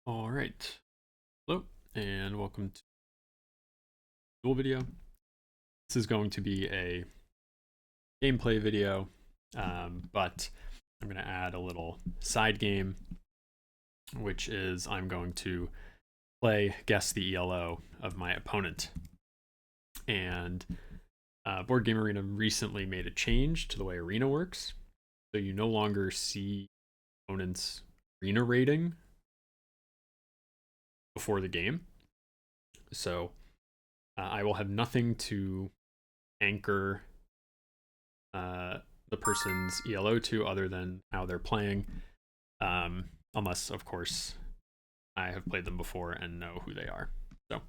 All right. Hello, and welcome to the Azul video. This is going to be a gameplay video, but I'm going to add a little side game, which is I'm going to play Guess the ELO of my opponent. And Board Game Arena recently made a change to the way Arena works. So you no longer see opponent's Arena rating before the game. So I will have nothing to anchor the person's ELO to other than how they're playing, unless, of course, I have played them before and know who they are. So,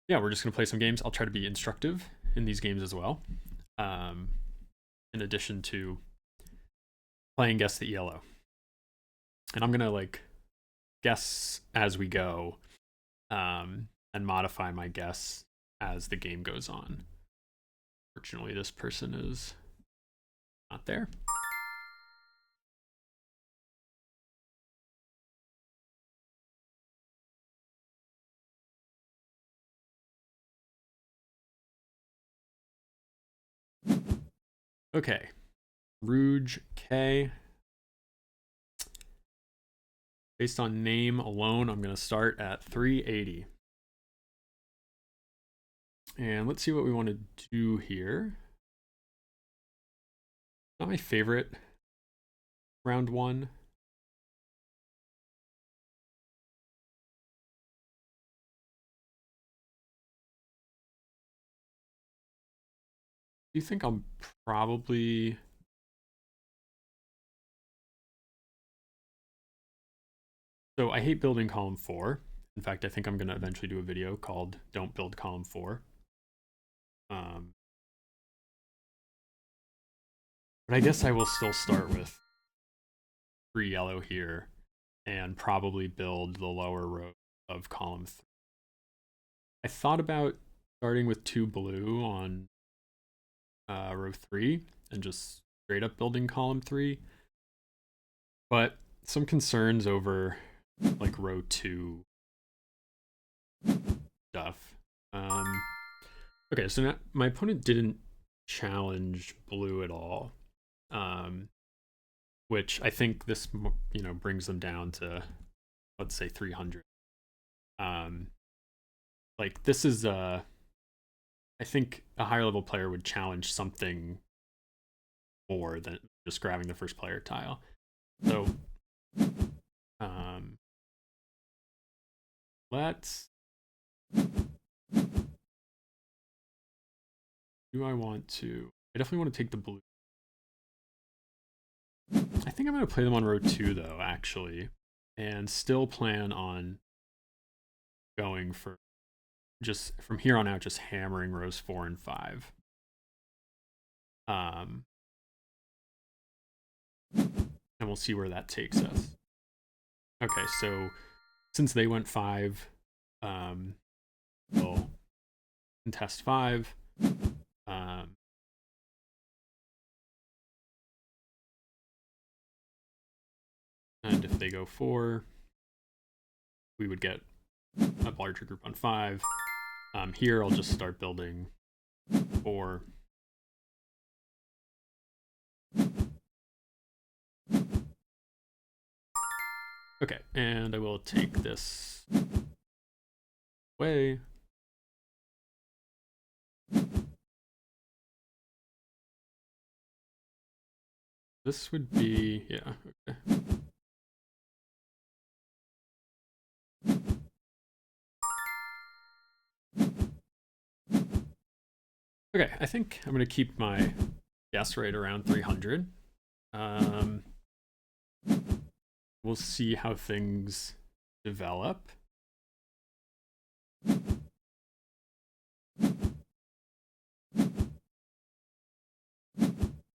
yeah, we're just going to play some games. I'll try to be instructive in these games as well, in addition to playing Guess the ELO. And I'm going to, guess as we go, and modify my guess as the game goes on. Fortunately, this person is not there. Okay. Rouge K. Based on name alone, I'm going to start at 380. And let's see what we want to do here. Not my favorite round one. Do you think I'm probably... So I hate building column 4. In fact, I think I'm going to eventually do a video called Don't Build Column 4. But I guess I will still start with 3 yellow here and probably build the lower row of column 3. I thought about starting with 2 blue on row 3 and just straight up building column 3. But some concerns over row 2 stuff. Okay, so now my opponent didn't challenge blue at all, which I think this brings them down to, let's say, 300. This is I think a higher level player would challenge something more than just grabbing the first player tile. So let's... Do I want to... I definitely want to take the blue. I think I'm going to play them on row 2, though, actually, and still plan on going for just, from here on out, just hammering rows 4 and 5. And we'll see where that takes us. Okay, so since they went 5, we'll contest 5. And if they go 4, we would get a larger group on 5. Here, I'll just start building 4. Okay, and I will take this away. This would be, yeah, okay. Okay, I think I'm going to keep my guess rate around 300. We'll see how things develop.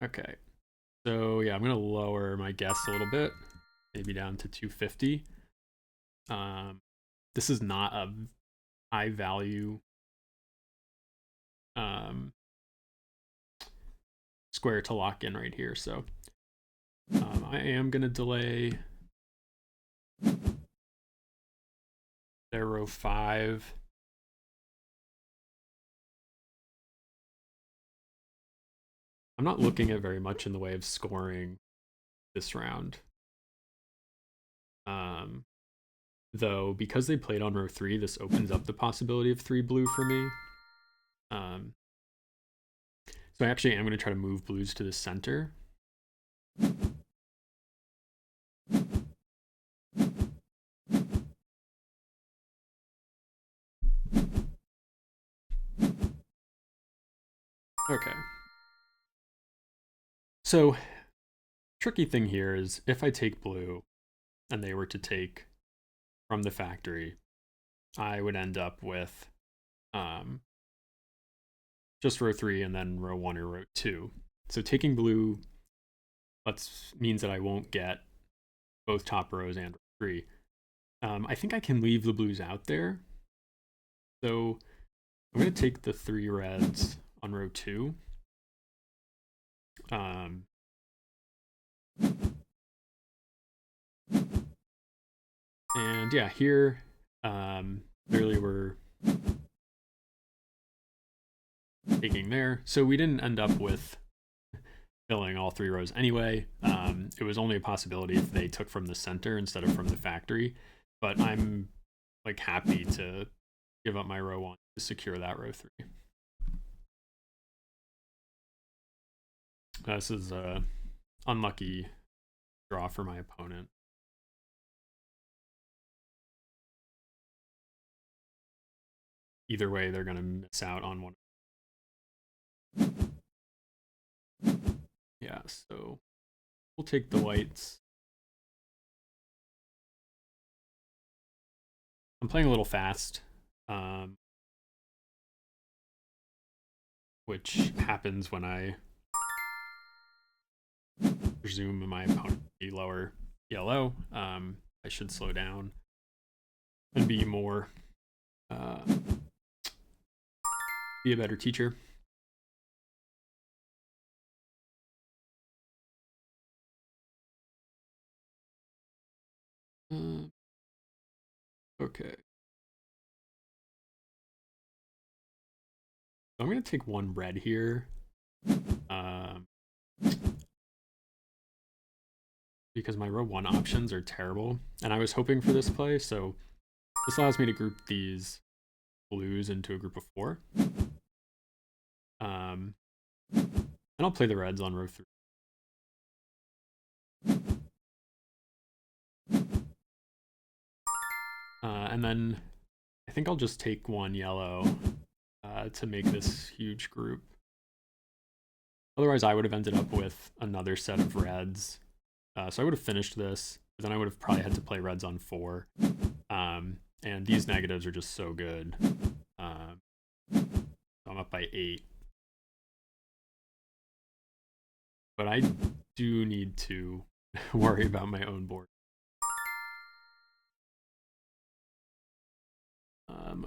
Okay, so yeah, I'm going to lower my guess a little bit, maybe down to 250. This is not a high value square to lock in right here, so I am going to delay their row 5. I'm not looking at very much in the way of scoring this round. Though, because they played on row 3, this opens up the possibility of 3 blue for me. So I actually am going to try to move blues to the center. Okay. So, tricky thing here is if I take blue and they were to take from the factory, I would end up with just row 3 and then row 1 or row 2. So taking blue means that I won't get both top rows and row 3. I think I can leave the blues out there. So I'm going to take the 3 reds on row 2. And yeah, here, clearly we're taking there. So we didn't end up with filling all 3 rows anyway. It was only a possibility if they took from the center instead of from the factory. But I'm like happy to give up my row 1 to secure that row 3. This is a unlucky draw for my opponent. Either way, they're going to miss out on one. Yeah, so we'll take the whites. I'm playing a little fast, which happens when I presume my opponent be lower yellow. I should slow down and be more, be a better teacher. Okay. I'm going to take 1 red here. Because my row 1 options are terrible. And I was hoping for this play, so this allows me to group these blues into a group of 4. And I'll play the reds on row 3. And then I think I'll just take 1 yellow to make this huge group. Otherwise, I would have ended up with another set of reds. So I would have finished this, but then I would have probably had to play reds on 4. And these negatives are just so good. So I'm up by 8. But I do need to worry about my own board.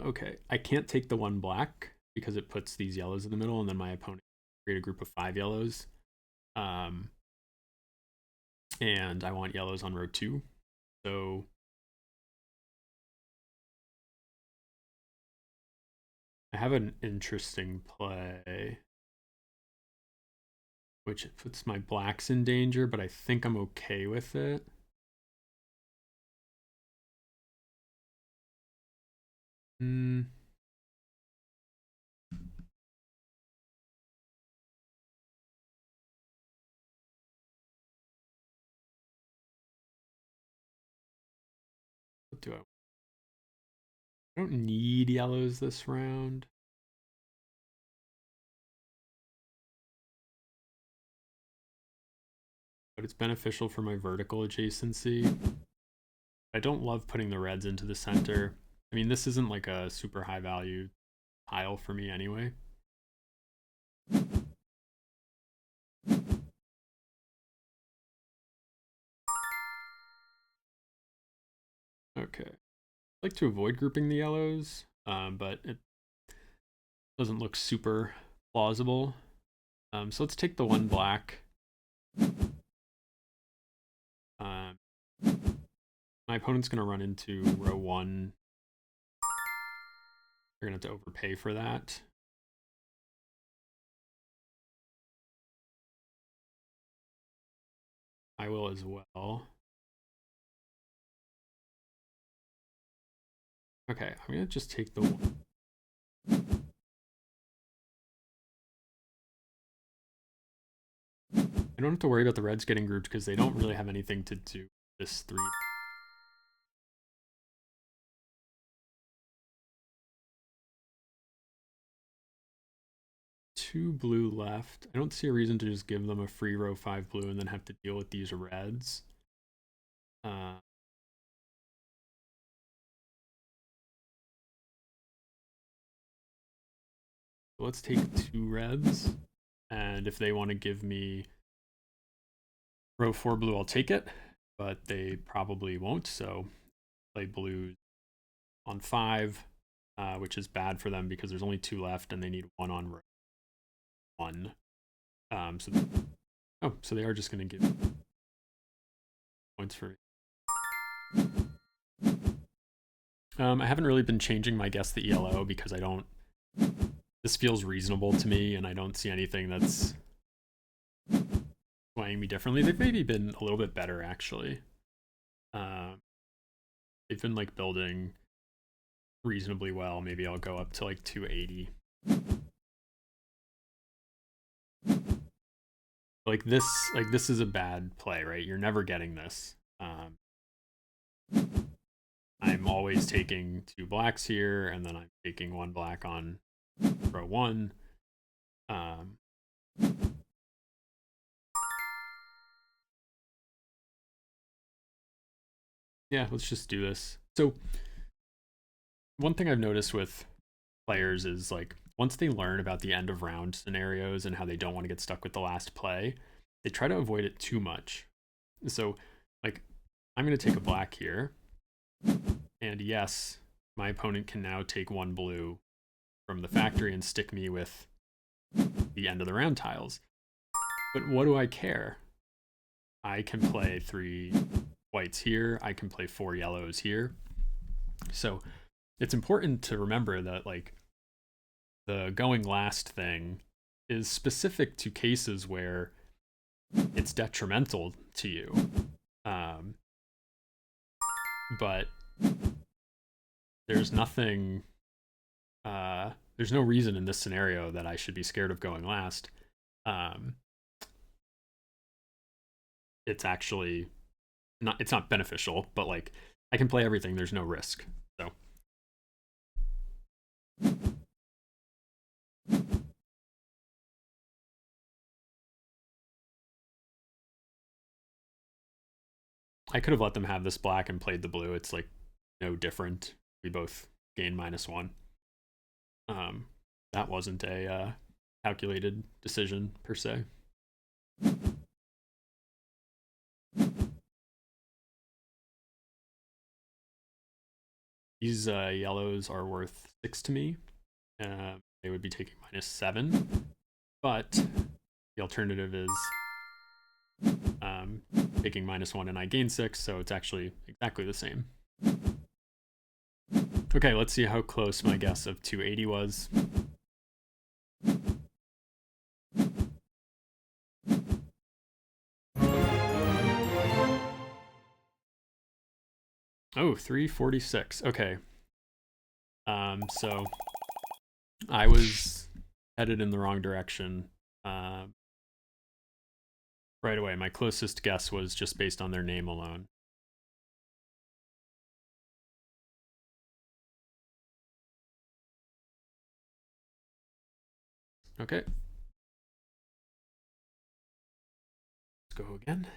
Okay, I can't take the 1 black because it puts these yellows in the middle, and then my opponent create a group of 5 yellows. And I want yellows on row 2. So I have an interesting play, which puts my blacks in danger, but I think I'm okay with it. What do I don't need yellows this round. But it's beneficial for my vertical adjacency. I don't love putting the reds into the center. I mean, this isn't like a super high value tile for me anyway. Okay. I like to avoid grouping the yellows, but it doesn't look super plausible. So let's take the 1 black. My opponent's going to run into row 1 They're gonna have to overpay for that. I will as well. Okay, I'm gonna just take the one. I don't have to worry about the reds getting grouped because they don't really have anything to do this 3. Two blue left. I don't see a reason to just give them a free row 5 blue and then have to deal with these reds. Let's take 2 reds, and if they want to give me row 4 blue, I'll take it, but they probably won't, so play blues on 5, which is bad for them because there's only 2 left and they need 1 on row 1. So they are just going to give points for. I haven't really been changing my guess the ELO because I don't. This feels reasonable to me, and I don't see anything that's swaying me differently. They've maybe been a little bit better actually. They've been like building reasonably well. Maybe I'll go up to like 280. Like this is a bad play, right? You're never getting this. I'm always taking 2 blacks here, and then I'm taking 1 black on row 1. Yeah, let's just do this. So one thing I've noticed with players is like once they learn about the end of round scenarios and how they don't want to get stuck with the last play, they try to avoid it too much. So like I'm going to take a black here, and yes, my opponent can now take 1 blue from the factory and stick me with the end of the round tiles. But what do I care? I can play 3 whites here. I can play 4 yellows here. So it's important to remember that like the going last thing is specific to cases where it's detrimental to you. But there's nothing, there's no reason in this scenario that I should be scared of going last. It's actually it's not beneficial, but like I can play everything. There's no risk. So I could have let them have this black and played the blue. It's like no different. We both gain -1. That wasn't a calculated decision per se. These yellows are worth 6 to me. They would be taking -7, but the alternative is taking -1 and I gain 6, so it's actually exactly the same. Okay, let's see how close my guess of 280 was. Oh, 346. Okay. So I was headed in the wrong direction. Right away. My closest guess was just based on their name alone. Okay. Let's go again.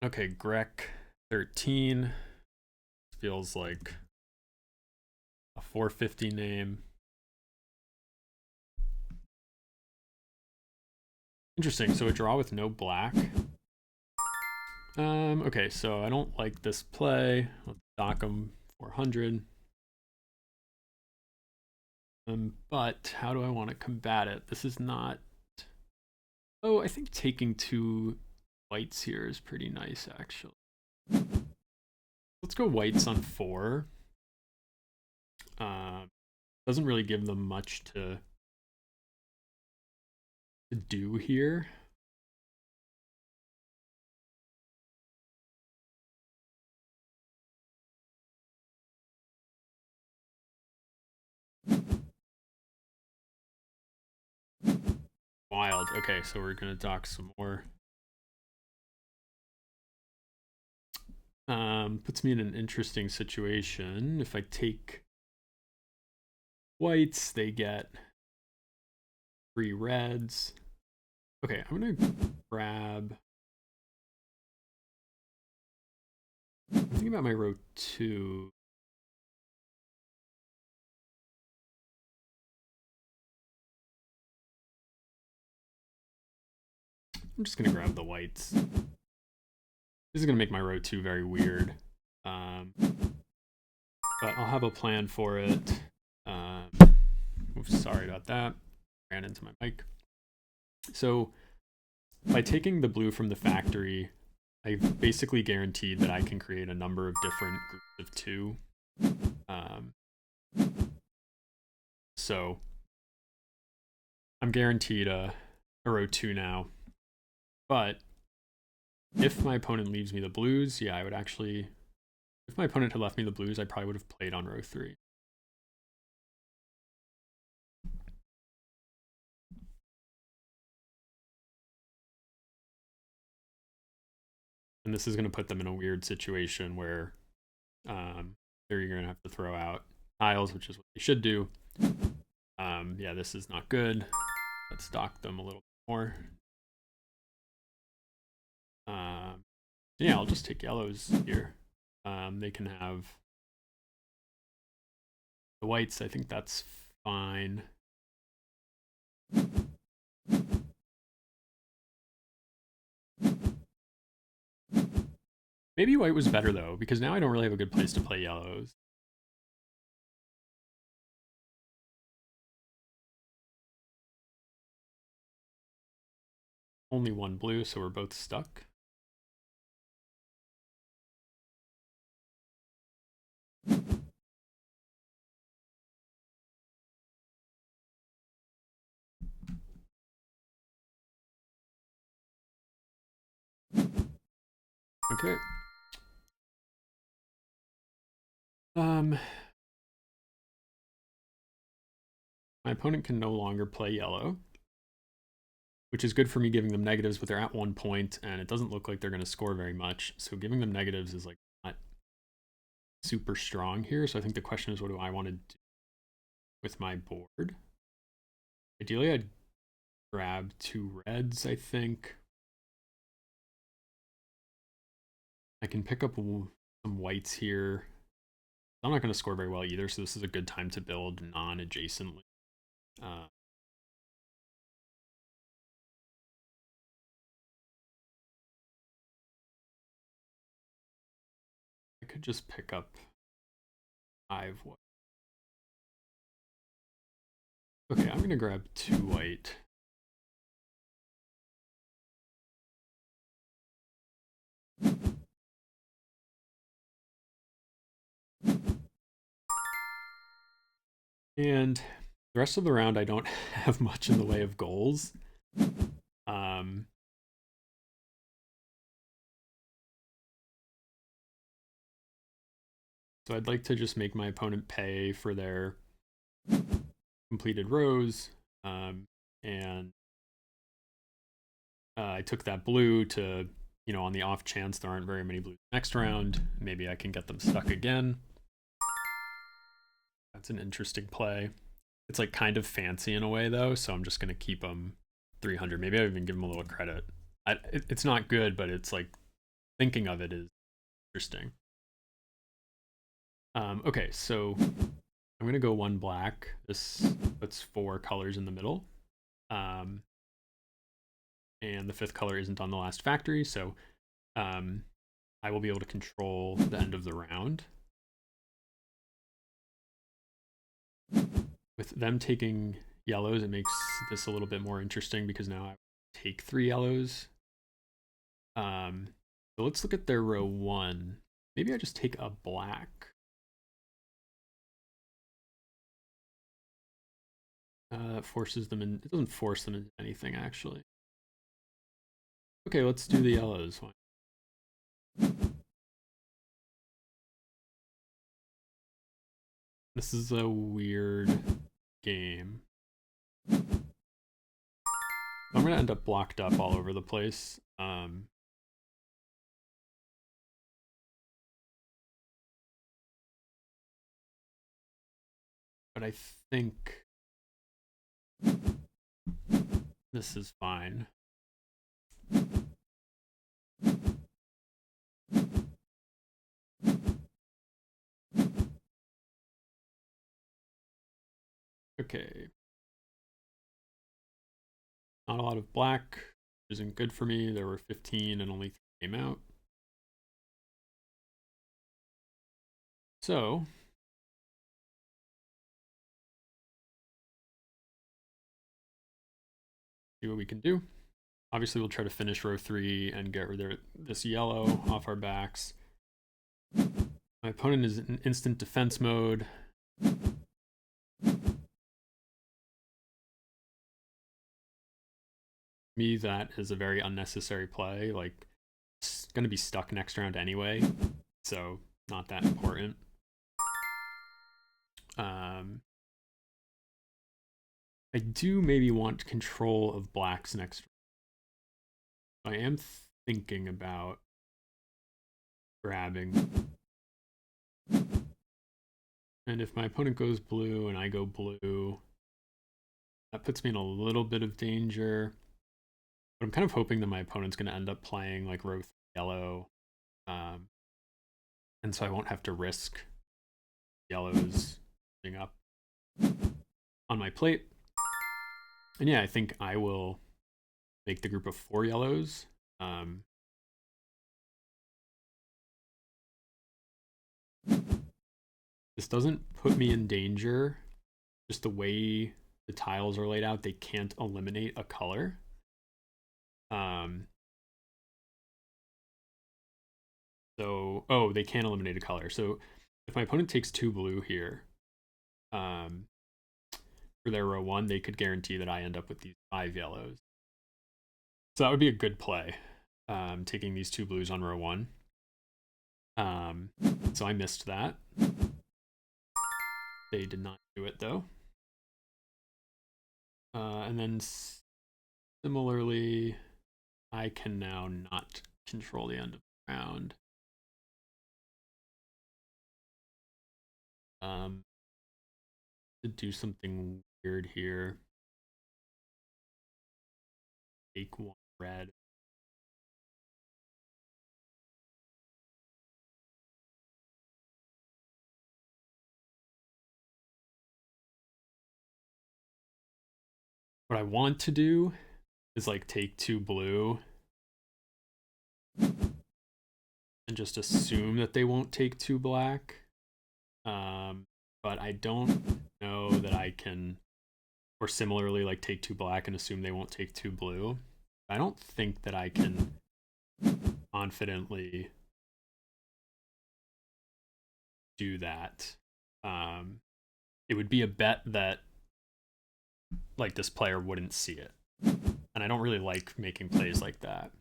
Okay, Grek 13. feels like a 450 name. Interesting. So a draw with no black. Okay, so I don't like this play. Let's dock him 400. But how do I want to combat it? This is not. Oh, I think taking 2 whites here is pretty nice, actually. Let's go whites on 4. Doesn't really give them much to do here. Wild. Okay, so we're gonna dock some more. Puts me in an interesting situation. If I take whites, they get 3 reds. Okay, I'm gonna grab. I'm thinking about my row 2. I'm just gonna grab the whites. This is gonna make my row 2 very weird. But I'll have a plan for it. Sorry about that. Ran into my mic. So by taking the blue from the factory, I've basically guaranteed that I can create a number of different groups of 2. So I'm guaranteed a row 2 now. But if my opponent leaves me the blues, yeah, I would actually... If my opponent had left me the blues, I probably would have played on row 3. And this is going to put them in a weird situation where they're going to have to throw out tiles, which is what they should do. Yeah, this is not good. Let's dock them a little bit more. Yeah, I'll just take yellows here. They can have the whites. I think that's fine. Maybe white was better though, because now I don't really have a good place to play yellows. Only 1 blue, so we're both stuck. Okay. My opponent can no longer play yellow, which is good for me giving them negatives, but they're at 1 point, and it doesn't look like they're going to score very much. So giving them negatives is like not super strong here. So I think the question is, what do I want to do with my board? Ideally, I'd grab 2 reds, I think. I can pick up some whites here. I'm not going to score very well either, so this is a good time to build non-adjacently. I could just pick up 5 white. Okay, I'm going to grab 2 white. And the rest of the round, I don't have much in the way of goals. So I'd like to just make my opponent pay for their completed rows. And I took that blue to, on the off chance there aren't very many blues next round, maybe I can get them stuck again. That's an interesting play. It's like kind of fancy in a way though, so I'm just going to keep them 300. Maybe I even give them a little credit. It's not good, but it's like thinking of it is interesting. Okay, so I'm gonna go one black. This puts 4 colors in the middle. And the 5th color isn't on the last factory, so I will be able to control the end of the round. With them taking yellows, it makes this a little bit more interesting because now I take 3 yellows. So let's look at their row 1. Maybe I just take a black. That forces them in. It doesn't force them into anything, actually. Okay, let's do the yellows. This is a weird game. I'm gonna end up blocked up all over the place. But I think this is fine. Okay. Not a lot of black, which isn't good for me. There were 15 and only 3 came out. So see what we can do. Obviously, we'll try to finish row 3 and get rid of this yellow off our backs. My opponent is in instant defense mode. Me, that is a very unnecessary play. Like, it's going to be stuck next round anyway, so not that important. I do maybe want control of blacks next round. I am thinking about grabbing. And if my opponent goes blue and I go blue, that puts me in a little bit of danger. But I'm kind of hoping that my opponent's going to end up playing like row 3 yellow. And so I won't have to risk yellows being up on my plate. And yeah, I think I will make the group of 4 yellows. This doesn't put me in danger. Just the way the tiles are laid out, they can't eliminate a color. So, oh, they can eliminate a color. So if my opponent takes 2 blue here, for their row 1, they could guarantee that I end up with these 5 yellows. So that would be a good play, taking these 2 blues on row 1. So I missed that. They did not do it, though. And then similarly, I can now not control the end of the round. To do something weird here. Take 1 red. What I want to do is like take 2 blue and just assume that they won't take 2 black. But I don't know that I can, or similarly like take 2 black and assume they won't take 2 blue. I don't think that I can confidently do that. It would be a bet that like this player wouldn't see it. And I don't really like making plays like that.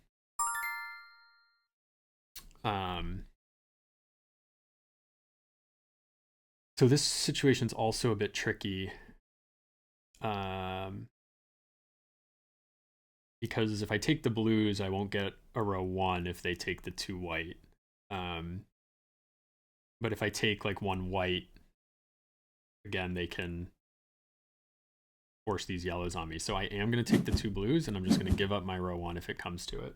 So this situation's also a bit tricky. Because if I take the blues, I won't get a row 1 if they take the 2 white. But if I take like 1 white, again, they can force these yellows on me. So I am going to take the 2 blues, and I'm just going to give up my row 1 if it comes to it.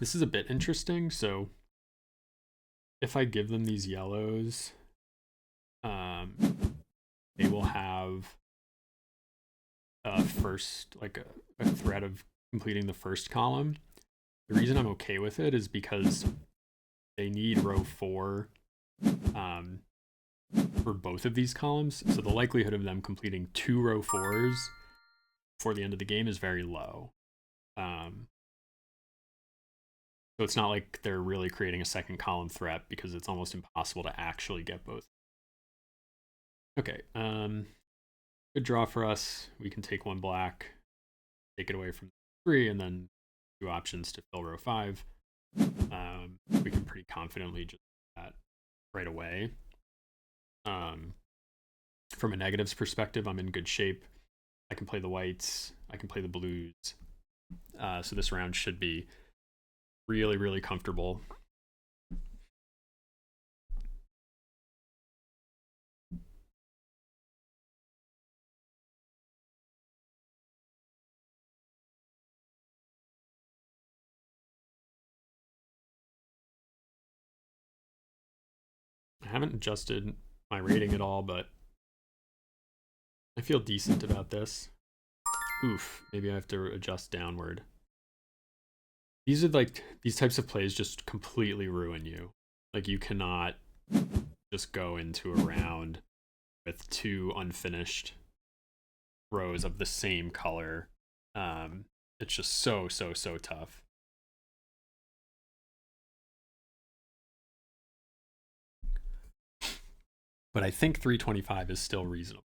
This is a bit interesting. So if I give them these yellows, they will have a first, like a threat of completing the first column. The reason I'm okay with it is because they need row 4 for both of these columns. So the likelihood of them completing 2 row 4s before the end of the game is very low. So it's not like they're really creating a second column threat because it's almost impossible to actually get both. Okay, good draw for us. We can take 1 black, take it away from 3, and then 2 options to fill row 5. We can pretty confidently just do that right away. From a negatives perspective, I'm in good shape. I can play the whites, I can play the blues. So this round should be really, really comfortable. I haven't adjusted my rating at all, but I feel decent about this. Oof, maybe I have to adjust downward. These are like, these types of plays just completely ruin you. Like you cannot just go into a round with 2 unfinished rows of the same color. It's just so tough. But I think 325 is still reasonable.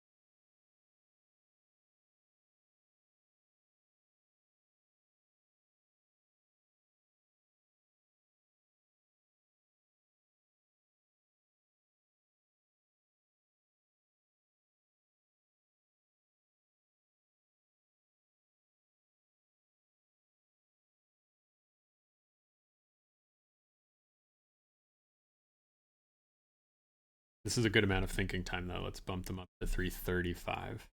This is a good amount of thinking time, though. Let's bump them up to 335.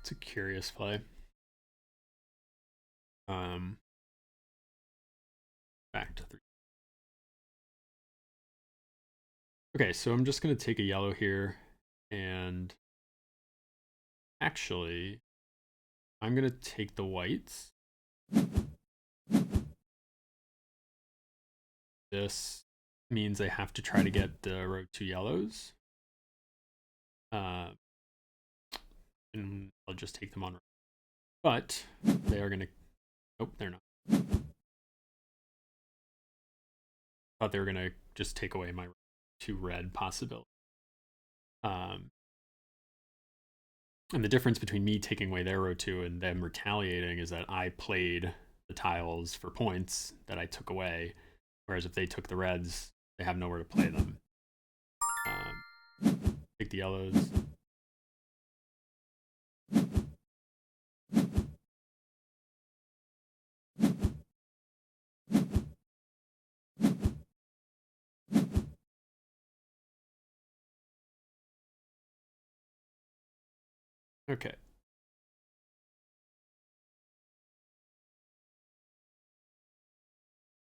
It's a curious play. Back to 3. Okay, so I'm just going to take a yellow here, and actually, I'm going to take the whites. This means I have to try to get the row 2 yellows. And I'll just take them on. But they are going to... Nope, they're not. Thought they were going to just take away my 2 red possibility. And the difference between me taking away their row 2 and them retaliating is that I played the tiles for points that I took away, whereas if they took the reds, they have nowhere to play them. Take the yellows. Okay.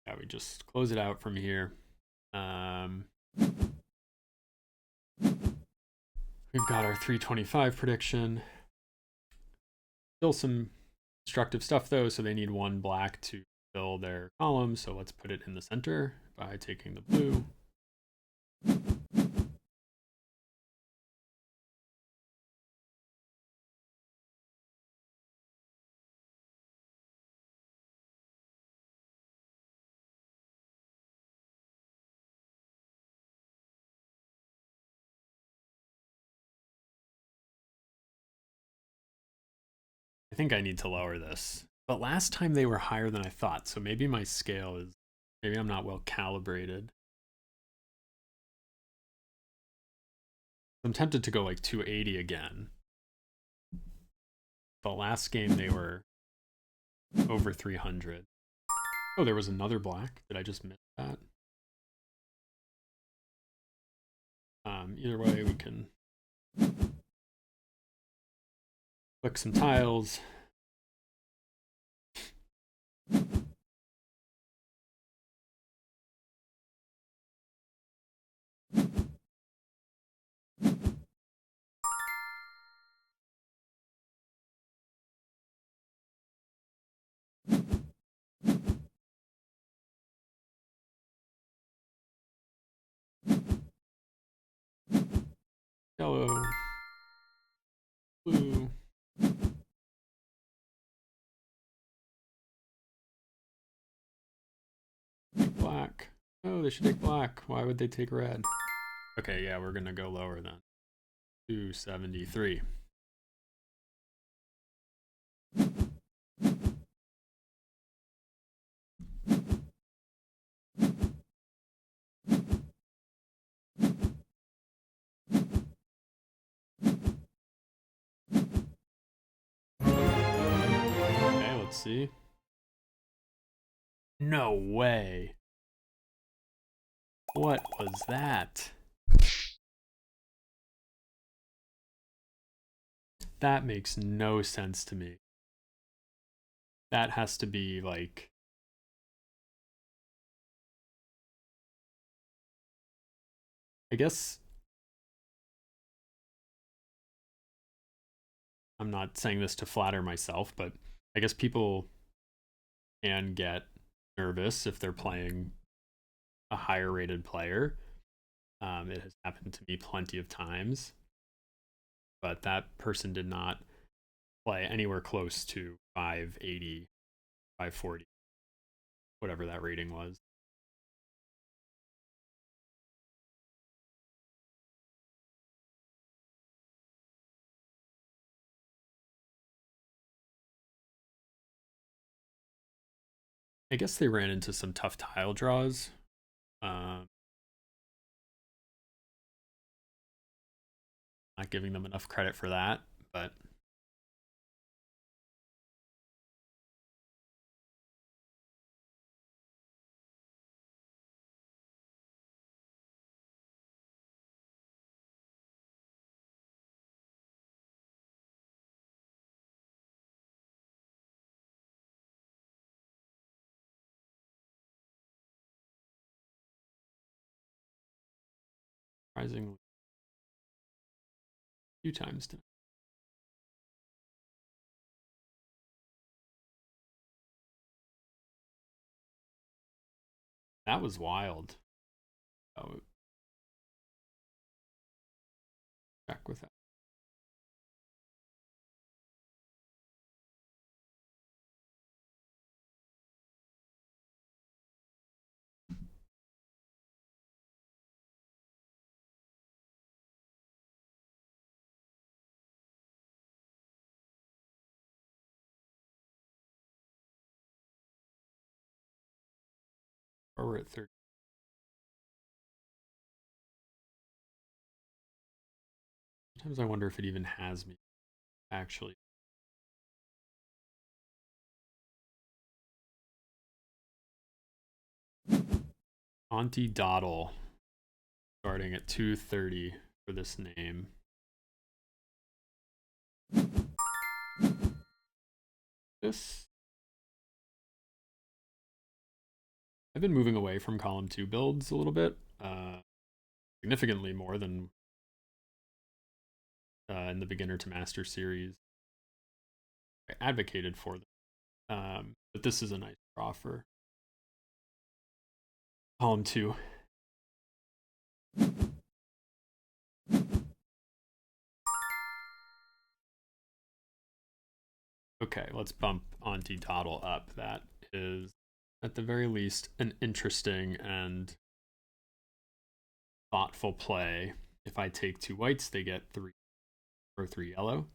Yeah, we just close it out from here. We've got our 325 prediction. Still some constructive stuff though, so they need 1 black to fill their column, so let's put it in the center by taking the blue. I think I need to lower this. But last time they were higher than I thought, so maybe my scale is, maybe I'm not well calibrated. I'm tempted to go like 280 again. The last game they were over 300. Oh, there was another black. Did I just miss that? Either way, we can click some tiles. Yellow, blue. Take black. Oh, they should take black. Why would they take red? Okay, yeah, we're gonna go lower then. 273. Okay, let's see. No way. What was that? That makes no sense to me. That has to be like... I guess... I'm not saying this to flatter myself, but I guess people can get nervous if they're playing a higher rated player. It has happened to me plenty of times, but that person did not play anywhere close to 580, 540, whatever that rating was. I guess they ran into some tough tile draws. Not giving them enough credit for that, but surprisingly, a few times tonight. That was wild. Oh, check with that. Or we're at 30. Sometimes I wonder if it even has me, actually. Auntie Doddle, starting at 230 for this name. This... I've been moving away from column 2 builds a little bit, significantly more than in the beginner to master series. I advocated for them, but this is a nice draw for column 2. Okay, let's bump Auntie Toddle up. That is, at the very least, an interesting and thoughtful play. If I take 2 whites, they get 3 or 3 yellow.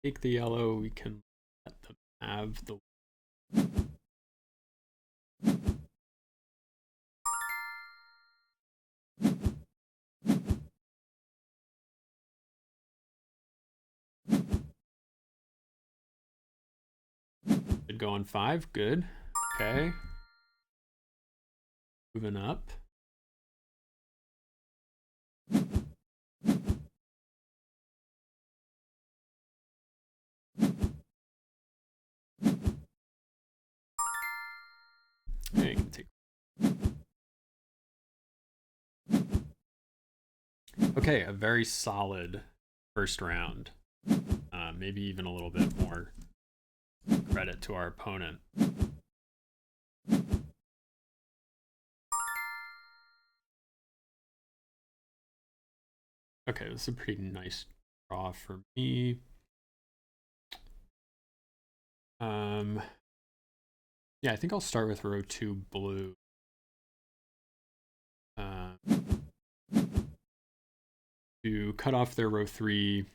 Take the yellow, we can let them have the Should go on 5. Good. Okay. Moving up. Okay, you can take. Okay, a very solid first round. Maybe even a little bit more credit to our opponent. Okay, this is a pretty nice draw for me. Yeah, I think I'll start with row 2 blue. To cut off their row 3,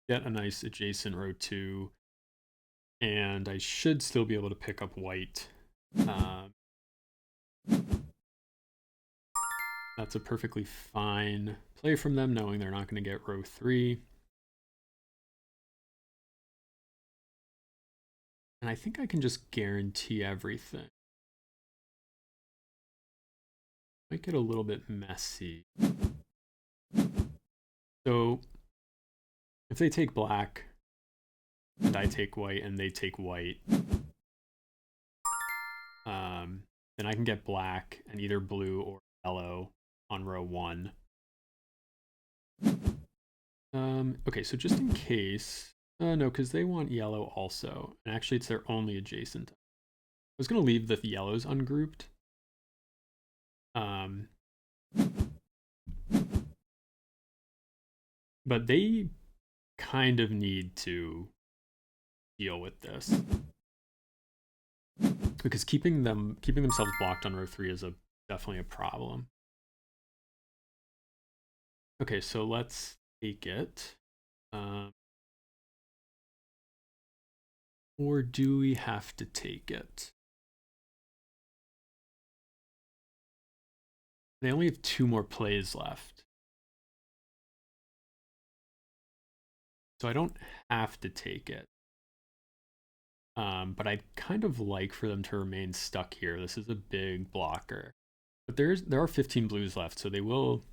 get a nice adjacent row 2, and I should still be able to pick up white. That's a perfectly fine play from them, knowing they're not going to get row 3. And I think I can just guarantee everything. Might get a little bit messy. So if they take black, and I take white, and they take white, then I can get black and either blue or yellow on row 1. Okay, so just in case, no, because they want yellow also, and actually it's their only adjacent. I was going to leave the yellows ungrouped. But they kind of need to deal with this, because keeping themselves blocked on row 3 is definitely a problem. Okay, so let's take it. Or do we have to take it? They only have 2 more plays left. So I don't have to take it. But I'd kind of like for them to remain stuck here. This is a big blocker. But there are 15 blues left, so they will...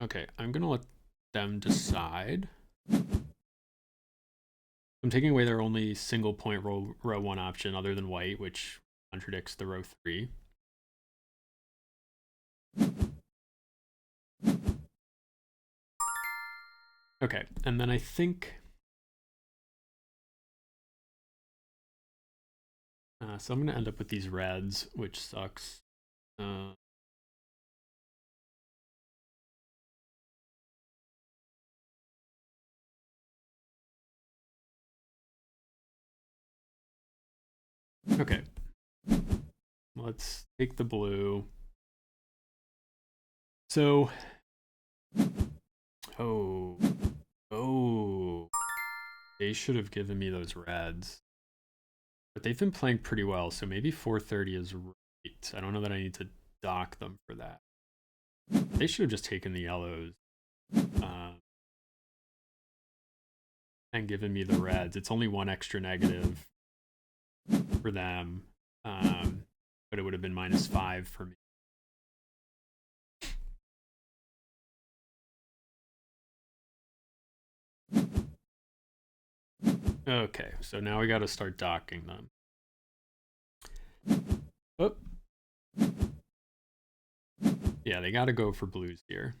Okay, I'm going to let them decide. I'm taking away their only single point row 1 option other than white, which contradicts the row 3. Okay, and then I think... so I'm going to end up with these reds, which sucks. Okay. Let's take the blue. So... Oh. They should have given me those reds. But they've been playing pretty well, so maybe 430 is right. I don't know that I need to dock them for that. They should have just taken the yellows. And given me the reds. It's only 1 extra negative for them. But it would have been -5 for me. Okay, so now we got to start docking them. Oh. Yeah, they got to go for blues here.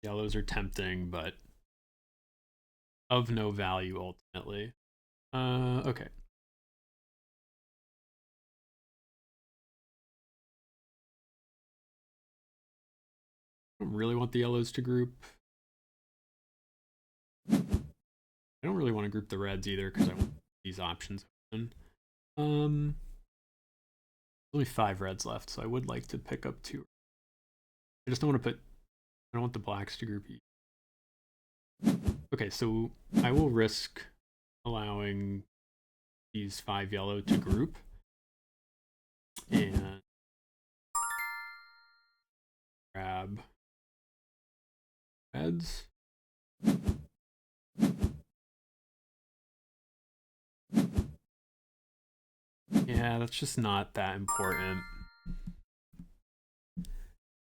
Yellows are tempting, but of no value ultimately. Okay. I don't really want the yellows to group. I don't really want to group the reds either because I want these options open. Only 5 reds left, so I would like to pick up 2. I just don't want to put... I don't want the blacks to group either. Okay, so I will risk allowing these 5 yellow to group. And grab reds. Yeah, that's just not that important.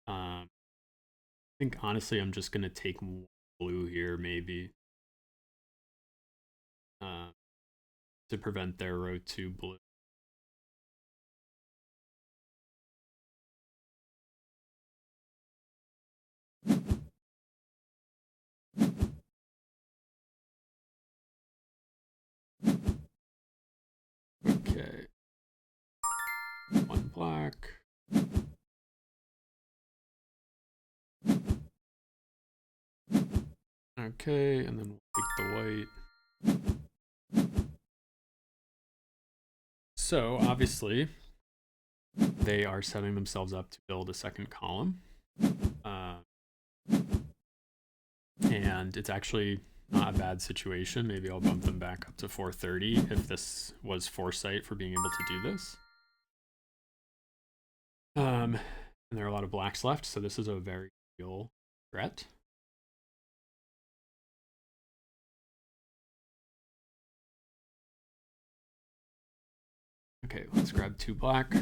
I think honestly I'm just gonna take blue here maybe. To prevent their row 2 blue. Okay. One black. Okay, and then we'll take the white. So obviously they are setting themselves up to build a second column. And it's actually not a bad situation. Maybe I'll bump them back up to 430 if this was foresight for being able to do this. And there are a lot of blacks left, so this is a very real threat. Okay, let's grab 2 black.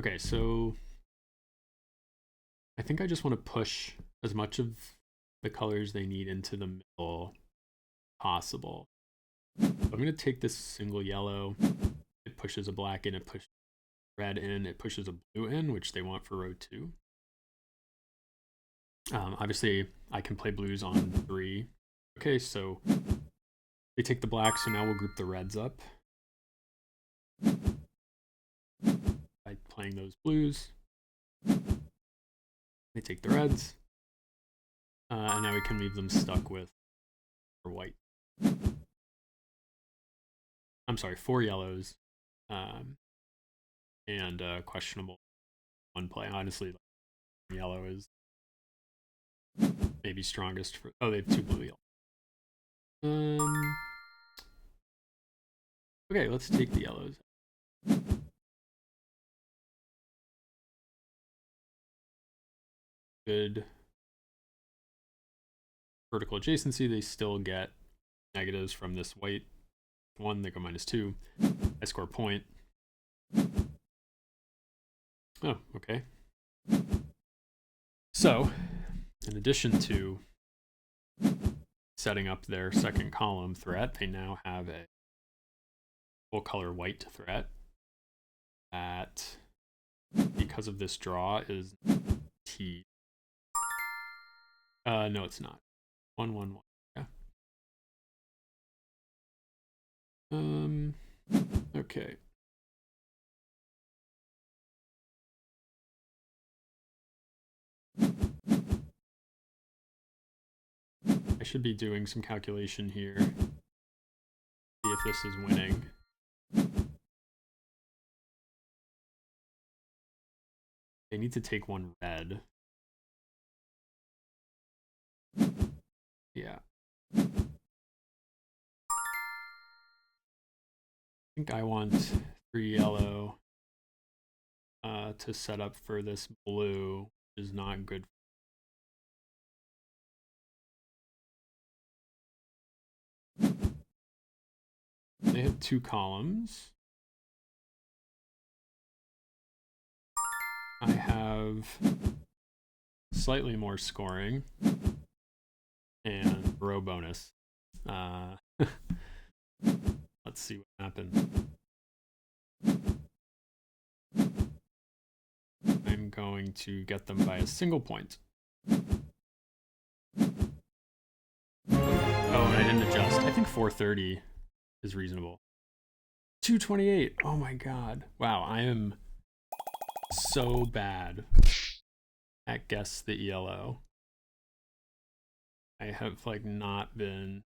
Okay, so I think I just want to push as much of the colors they need into the middle possible. So I'm going to take this single yellow. It pushes a black in, it pushes red in, it pushes a blue in, which they want for row 2. Obviously, I can play blues on 3. Okay, so they take the black, so now we'll group the reds up by playing those blues. They take the reds, and now we can leave them stuck with 4 white. I'm sorry, 4 yellows, and questionable 1 play. Honestly, yellow is maybe strongest for. Oh, they have 2 blue yellow. Okay, let's take the yellows. Good vertical adjacency. They still get negatives from this white 1. They go -2. I score a point. Oh, okay. So, in addition to setting up their second column threat, they now have a full color white threat that, because of this draw, is T. No, it's not. 1, 1, 1. Yeah. Okay. I should be doing some calculation here. See if this is winning. They need to take 1 red. Yeah. I think I want 3 yellow to set up for this blue, which is not good. They have 2 columns. I have slightly more scoring and row bonus. Let's see what happens. I'm going to get them by a single point. Oh, and I didn't adjust. I think 430 is reasonable. 228. Oh my god. Wow, I am so bad at guess the ELO. I have like not been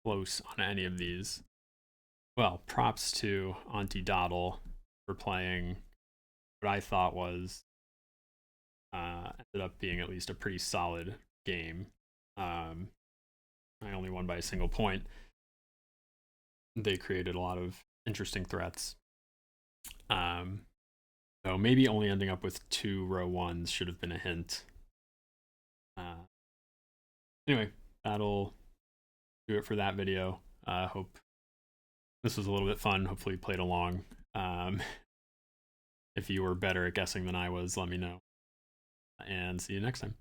close on any of these. Well, props to Auntie Doddle for playing what I thought was ended up being at least a pretty solid game. I only won by a single point. They created a lot of interesting threats. So maybe only ending up with 2 row 1s should have been a hint. Anyway, that'll do it for that video. Hope this was a little bit fun. Hopefully you played along. If you were better at guessing than I was, let me know. And see you next time.